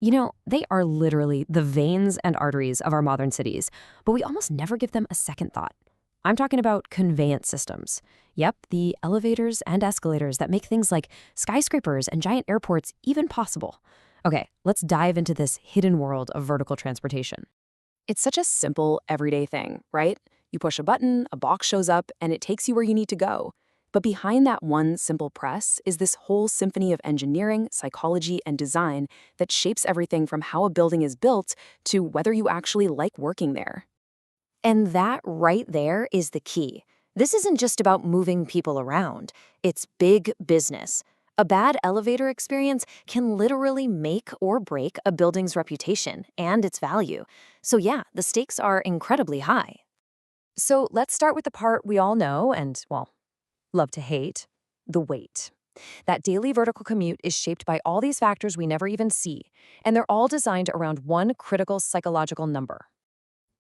They are literally the veins and arteries of our modern cities, but we almost never give them a second thought. I'm talking about conveyance systems. Yep, the elevators and escalators that make things like skyscrapers and giant airports even possible. Okay, let's dive into this hidden world of vertical transportation. It's such a simple, everyday thing, right? You push a button, a box shows up, and it takes you where you need to go. But behind that one simple press is this whole symphony of engineering, psychology, and design that shapes everything from how a building is built to whether you actually like working there. And that right there is the key. This isn't just about moving people around, it's big business. A bad elevator experience can literally make or break a building's reputation and its value. So, yeah, the stakes are incredibly high. So, let's start with the part we all know and, well, love to hate the weight. That daily vertical commute is shaped by all these factors we never even see, and they're all designed around one critical psychological number.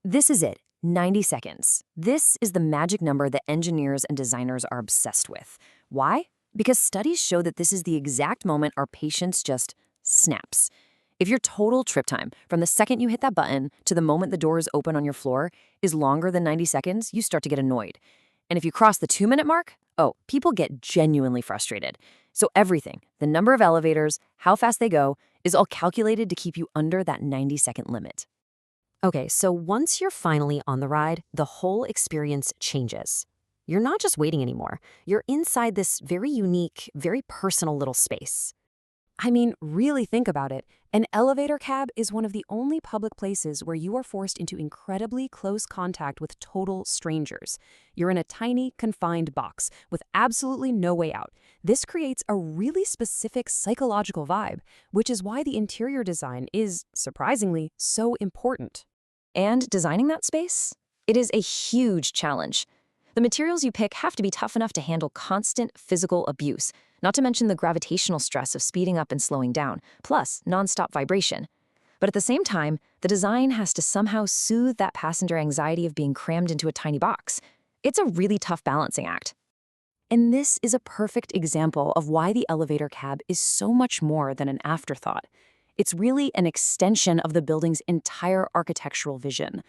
This is it, 90 seconds. This is the magic number that engineers and designers are obsessed with. Why? Because studies show that this is the exact moment our patience just snaps. If your total trip time, from the second you hit that button to the moment the doors open on your floor, is longer than 90 seconds, you start to get annoyed. And if you cross the 2-minute mark, oh, people get genuinely frustrated. So everything, the number of elevators, how fast they go, is all calculated to keep you under that 90-second limit. Okay, so once you're finally on the ride, the whole experience changes. You're not just waiting anymore. You're inside this very unique, very personal little space. I mean, really think about it. An elevator cab is one of the only public places where you are forced into incredibly close contact with total strangers. You're in a tiny, confined box with absolutely no way out. This creates a really specific psychological vibe, which is why the interior design is, surprisingly, so important. And designing that space? It is a huge challenge. The materials you pick have to be tough enough to handle constant physical abuse, not to mention the gravitational stress of speeding up and slowing down, plus nonstop vibration. But at the same time, the design has to somehow soothe that passenger anxiety of being crammed into a tiny box. It's a really tough balancing act. And this is a perfect example of why the elevator cab is so much more than an afterthought. It's really an extension of the building's entire architectural vision.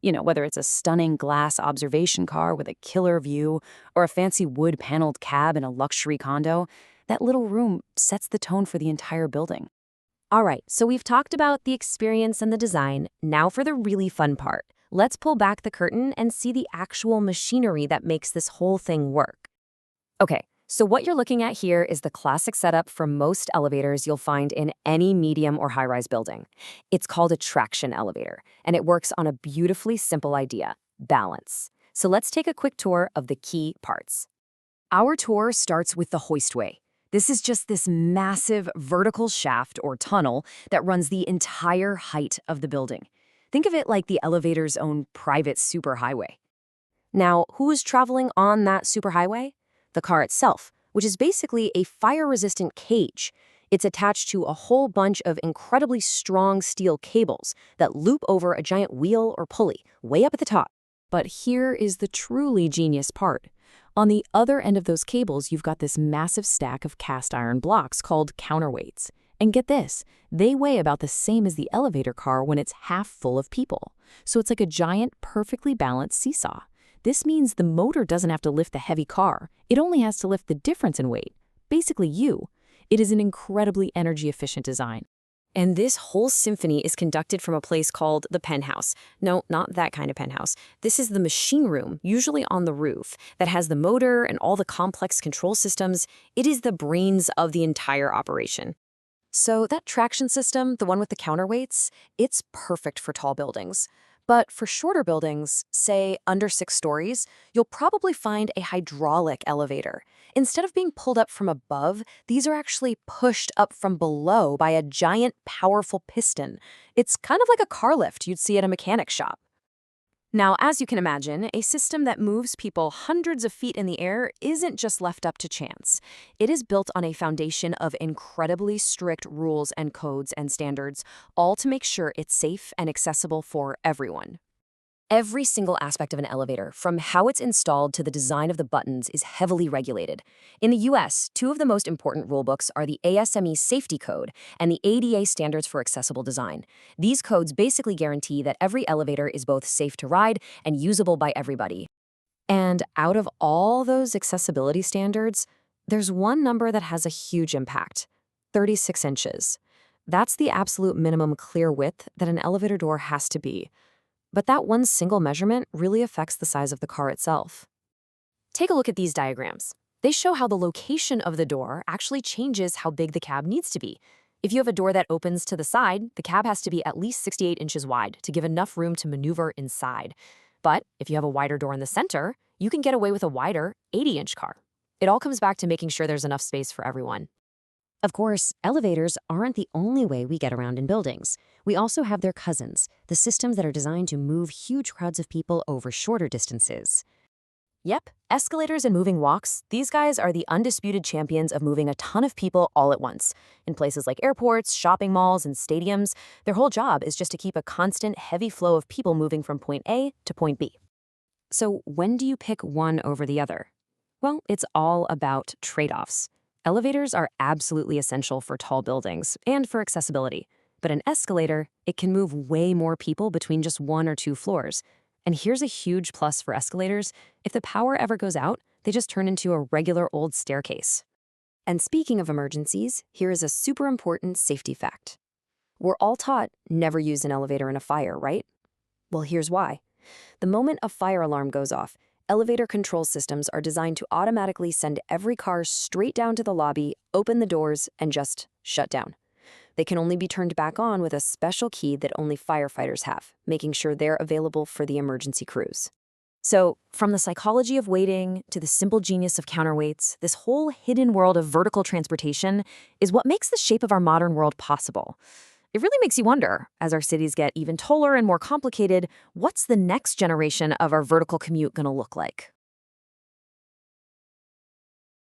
Whether it's a stunning glass observation car with a killer view or a fancy wood-paneled cab in a luxury condo, that little room sets the tone for the entire building. All right, so we've talked about the experience and the design. Now for the really fun part. Let's pull back the curtain and see the actual machinery that makes this whole thing work. Okay, so what you're looking at here is the classic setup for most elevators you'll find in any medium or high-rise building. It's called a traction elevator, and it works on a beautifully simple idea: balance. So let's take a quick tour of the key parts. Our tour starts with the hoistway. This is just this massive vertical shaft or tunnel that runs the entire height of the building. Think of it like the elevator's own private superhighway. Now, who's traveling on that superhighway? The car itself, which is basically a fire-resistant cage. It's attached to a whole bunch of incredibly strong steel cables that loop over a giant wheel or pulley way up at the top. But here is the truly genius part. On the other end of those cables, you've got this massive stack of cast iron blocks called counterweights. And get this, they weigh about the same as the elevator car when it's half full of people. So it's like a giant, perfectly balanced seesaw. This means the motor doesn't have to lift the heavy car. It only has to lift the difference in weight. Basically you. It is an incredibly energy-efficient design. And this whole symphony is conducted from a place called the penthouse. No, not that kind of penthouse. This is the machine room, usually on the roof, that has the motor and all the complex control systems. It is the brains of the entire operation. So that traction system, the one with the counterweights, it's perfect for tall buildings. But for shorter buildings, say under 6 stories, you'll probably find a hydraulic elevator. Instead of being pulled up from above, these are actually pushed up from below by a giant, powerful piston. It's kind of like a car lift you'd see at a mechanic shop. Now, as you can imagine, a system that moves people hundreds of feet in the air isn't just left up to chance. It is built on a foundation of incredibly strict rules and codes and standards, all to make sure it's safe and accessible for everyone. Every single aspect of an elevator, from how it's installed to the design of the buttons, is heavily regulated. In the US, two of the most important rulebooks are the ASME Safety Code and the ADA Standards for Accessible Design. These codes basically guarantee that every elevator is both safe to ride and usable by everybody. And out of all those accessibility standards, there's one number that has a huge impact: 36 inches. That's the absolute minimum clear width that an elevator door has to be. But that one single measurement really affects the size of the car itself. Take a look at these diagrams. They show how the location of the door actually changes how big the cab needs to be. If you have a door that opens to the side, the cab has to be at least 68 inches wide to give enough room to maneuver inside. But if you have a wider door in the center, you can get away with a wider 80-inch car. It all comes back to making sure there's enough space for everyone. Of course, elevators aren't the only way we get around in buildings. We also have their cousins, the systems that are designed to move huge crowds of people over shorter distances. Yep, escalators and moving walks, these guys are the undisputed champions of moving a ton of people all at once. In places like airports, shopping malls, and stadiums, their whole job is just to keep a constant, heavy flow of people moving from point A to point B. So when do you pick one over the other? Well, it's all about trade-offs. Elevators are absolutely essential for tall buildings and for accessibility. But an escalator, it can move way more people between just one or two floors. And here's a huge plus for escalators: if the power ever goes out, they just turn into a regular old staircase. And speaking of emergencies, here is a super important safety fact. We're all taught never use an elevator in a fire, right? Well, here's why. The moment a fire alarm goes off, elevator control systems are designed to automatically send every car straight down to the lobby, open the doors, and just shut down. They can only be turned back on with a special key that only firefighters have, making sure they're available for the emergency crews. So, from the psychology of waiting to the simple genius of counterweights, this whole hidden world of vertical transportation is what makes the shape of our modern world possible. It really makes you wonder, as our cities get even taller and more complicated, what's the next generation of our vertical commute going to look like?